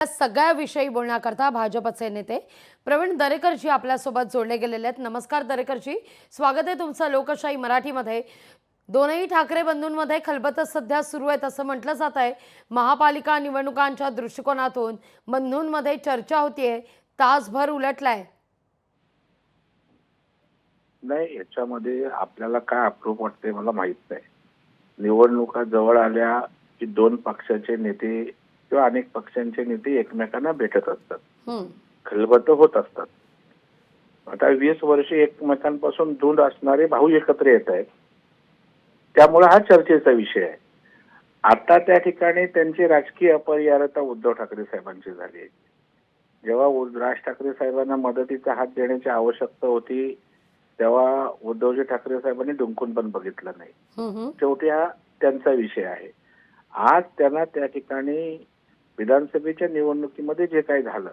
या सगळ्या विषयी बोलण्याकरता भाजपचे नेते प्रवीण दरेकरजी आपल्यासोबत जोडले गेलेले आहेत। नमस्कार दरेकरजी, स्वागत आहे तुमचं लोकशाही मराठीमध्ये। दोनही ठाकरे बंधूंमध्ये खलबत सध्या सुरू आहे असं म्हटलं जात आहे। महापालिका निवडणुकांच्या दृष्टिकोनातून बंधूंमध्ये चर्चा होतीये, तासभर उलटलाय। नाही, याच्यामध्ये आपल्याला काय अप्रूप वाटते मला माहित नाही। निवडणुका जवळ आल्या की दोन पक्षाचे नेते किंवा अनेक पक्षांचे नेते एकमेकांना भेटत असतात, खलबत होत असतात। आता 20 वर्ष एकमेकांपासून दूर असणारे भाऊ एकत्र येत आहेत, त्यामुळे हा चर्चेचा विषय आहे। आता त्या ठिकाणी त्यांची राजकीय अपरिहार्यता उद्धव ठाकरे साहेबांची झाली आहे। जेव्हा राज ठाकरे साहेबांना मदतीचा हात देण्याची आवश्यकता होती तेव्हा उद्धवजी ठाकरे साहेबांनी डुंकून पण बघितलं नाही। शेवटी हा त्यांचा विषय आहे। आज त्यांना त्या ठिकाणी विधानसभेच्या निवडणुकीमध्ये जे काही झालं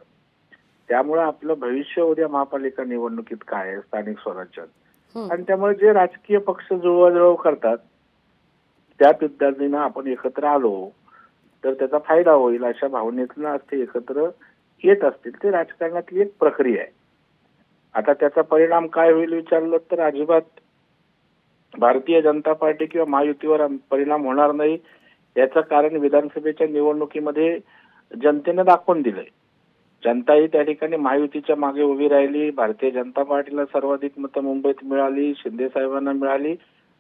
त्यामुळे आपलं भविष्य उद्या महापालिका निवडणुकीत काय आहे, स्थानिक स्वराज्यात, आणि त्यामुळे जे राजकीय पक्ष जुळवाजुळव करतात त्या पद्धतीनं आपण एकत्र आलो तर त्याचा फायदा होईल अशा भावनेतून आज ते एकत्र येत असतील। ते राजकारणातली एक प्रक्रिया आहे। आता त्याचा परिणाम काय होईल विचारलं तर अजिबात भारतीय जनता पार्टी किंवा महायुतीवर परिणाम होणार नाही। याचं कारण विधानसभेच्या निवडणुकीमध्ये जनतेने दाखवून दिलंय। जनताही त्या ठिकाणी महायुतीच्या मागे उभी राहिली। भारतीय जनता पार्टीला सर्वाधिक मतं मुंबईत मिळाली, शिंदे साहेबांना मिळाली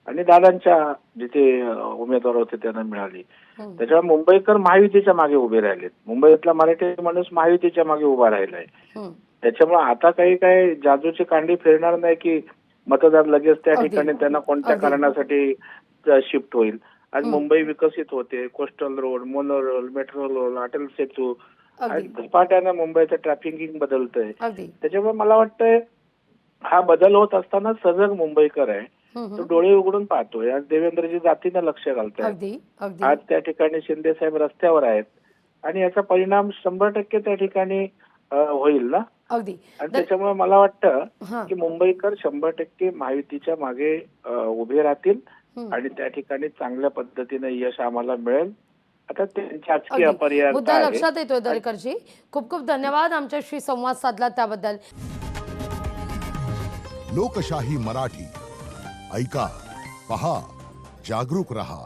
आणि दादांच्या जिथे उमेदवार होते त्यांना मिळाली। त्याच्यामुळे मुंबईकर महायुतीच्या मागे उभे राहिलेत। मुंबईतला मराठी माणूस महायुतीच्या मागे उभा राहिलाय। त्याच्यामुळे आता काय जादूची कांडी फिरणार नाही की मतदार लगेच त्या ठिकाणी त्यांना कोणत्या कारणासाठी शिफ्ट होईल। आज मुंबई विकसित होते, coastal road, mono road, metro road, Atal Setu, झपाट्यानं मुंबईचं ट्रॅफिकिंग बदलतंय। त्याच्यामुळे मला वाटतंय हा बदल होत असताना सजग मुंबईकर आहे, तो डोळे उघडून पाहतोय। आज देवेंद्रजी जातीनं लक्ष घालतायत, आज त्या ठिकाणी शिंदे साहेब रस्त्यावर आहेत आणि याचा परिणाम 100% त्या ठिकाणी होईल ना। आणि त्याच्यामुळे मला वाटतं की मुंबईकर 100% महायुतीच्या मागे उभे राहतील आणि त्या ठिकाणी चांगल्या पद्धतीने यश आम्हाला मिळेल। आता त्यांची राजकीय अपरिहार्यता मुद्दा लक्षात येतोय दरेकरजी, खूप खूप धन्यवाद आमच्याशी संवाद साधला त्याबद्दल। लोकशाही मराठी ऐका, पहा, जागरूक रहा।